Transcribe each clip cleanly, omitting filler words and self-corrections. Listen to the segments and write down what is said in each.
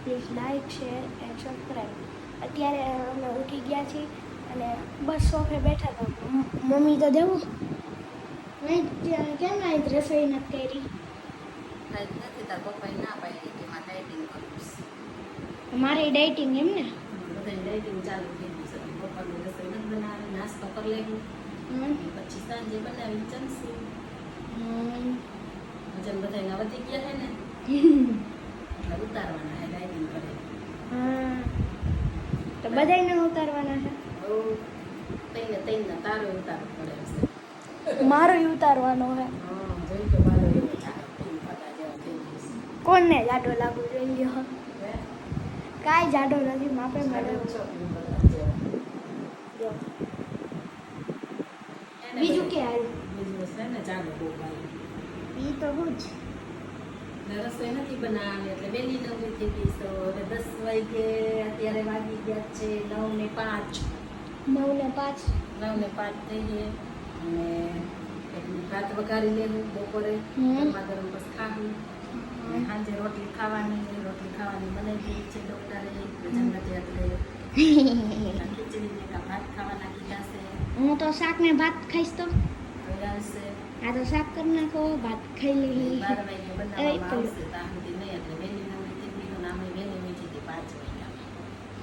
Please like share and subscribe. અત્યારે અમે ઉઠી ગયા છીએ અને બસ સોફે બેઠા હતા. મમ્મી તો દેવું નહીં કેમ ના રસોઈ નથી કરી. નથી તાર પપ્પાએ ના પાડી કે મારે ડાયટિંગ કરવું છે. મારે ડાયટિંગ એમ ને બધાને ડાયટિંગ ચાલુ થઈ ગયું છે. પપ્પાનું રસોઈ નથી બનાવે, નાસ્તો કરી લેવું પછી સાંજે બનાવીને જમશું. વજન બધાના વધી ગયા છે ને એટલે ઉતારવાના છે ડાયટિંગ કરે. તો બધાને ઉતારવાના છે. તઈને તારો ઉતારવો પડે છે. મારો ઉતારવાનો છે. જોઈ તો મારો એવું ફટા જેવા થઈ ગયું કોણને જાડો લાગુ જોઈએ છે. કાંઈ જાડો નથી માપે મળે. બીજું કે આવ્યું બીજું છે ને ચાલો બહુ ભાઈ એ તો હું જ રસોઈ નથી બનાવવાની એટલે વહેલી નવરી થઈ ગઈ. તો હવે 10 વાગે અત્યારે વાગી ગયા છે 9:05. 9:05 9:05 થઈ ગઈ અને એટલું ભાત વઘારી લેવું બપોરે ગરમા ગરમ બસ ખાવું. સાંજે રોટલી ખાવાની બનાવી દીધી છે ડોક્ટરે વજન નથી એટલે ખીચડી ને કા ભાત ખાવાના કીધા છે. હું તો શાક ને ભાત ખાઈશ તો આવશે આ તો શાક કરી નાખો ભાત ખાઈ લઈ. 12 વાગે બનાવવામાં આવશે. ત્યાં સુધી નહીં એટલે વહેલી નવરી થઈ ગઈ. તો નામે વહેલી મીઠી હતી 5 વાગ્યા.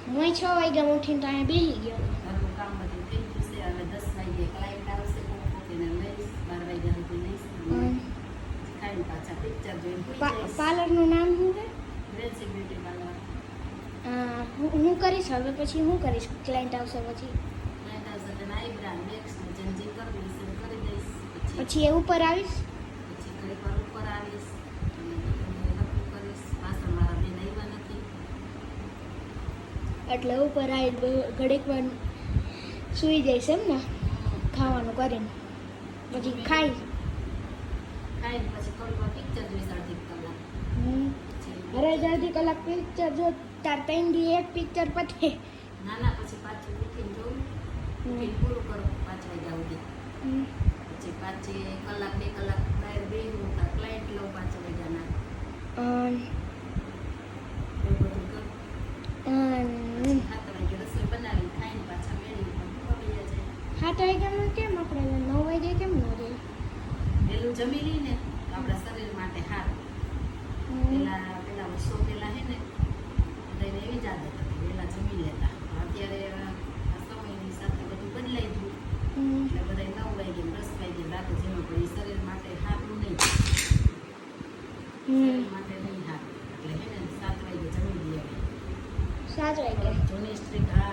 હું 6 વાગ્યા ઉઠીને તો અહીંયા બેસી ગયો. ઘરનું કામ બધું થઈ ગયું છે. હવે 10 વાગે ક્લાયન્ટ આવશે એને લઈશ. 12 વાગ્યા સુધી લઈશ. ખાઈને પાછા પિક્ચર જોઈને સુઈ જઈશ. પાર્લરનું નામ શું છે? ગ્રેસી બ્યુટી પાર્લર. હું કરીશ હવે પછી હું કરીશ ક્લાયન્ટ આવશે પછી ક્લાયન્ટ આવશે એટલે આઈબ્રા વેક્સ ને જે કરવું છે એ કરી દઈશ. પછી એ ઉપર આવીશ. પછી ઘડીક વાર ઉપર આવીશ અને બધું નક્કી કરીશ. પાછળ મારા બેન આવ્યા નથી એટલે ઉપર આવી ઘડીક વાર સૂઈ જઈશ એમ ને ખાવાનું કરીને પછી ખાઈ ખાઈને પછી થોડીક વાર પિક્ચર જોઈશ અડધી કલાક. અરે અડધી કલાક પિક્ચર જો તાર 3 દી એક પિક્ચર પતે. નાના પછી પાછું ઉઠીને જોઉં ઉઠીને પૂરું કરું 5 વાગ્યા સુધી. પછી પાછી કલાક 2 કલાક બહાર બેહું તાર ક્લાયન્ટ લઉં 5 વાગ્યાના એવું બધું કરું. 7 વાગે રસોઈ બનાવીને ખાઈને પાછા મેળવી પણ ખવાઈ જાય. 7 વાગ્યામાં કેમ આપણે 9 વાગે કેમ ન જાય? વહેલું જમી લઈને તો આપણા શરીર માટે સારું. પેલા વર્ષો પહેલા છે ને બધાને એવી જ આદત હતી વહેલા જમી લેતા. અત્યારે સમયની સાથે બધું બદલાઈ ગયું એટલે બધા 9 વાગે 10 વાગે રાતે જમવા પડે. શરીર માટે સારું નહીં. શરીર માટે નહીં સારું એટલે છે ને 7 વાગે જમી લઈએ. 7 વાગે જૂની સ્ટ્રીક હા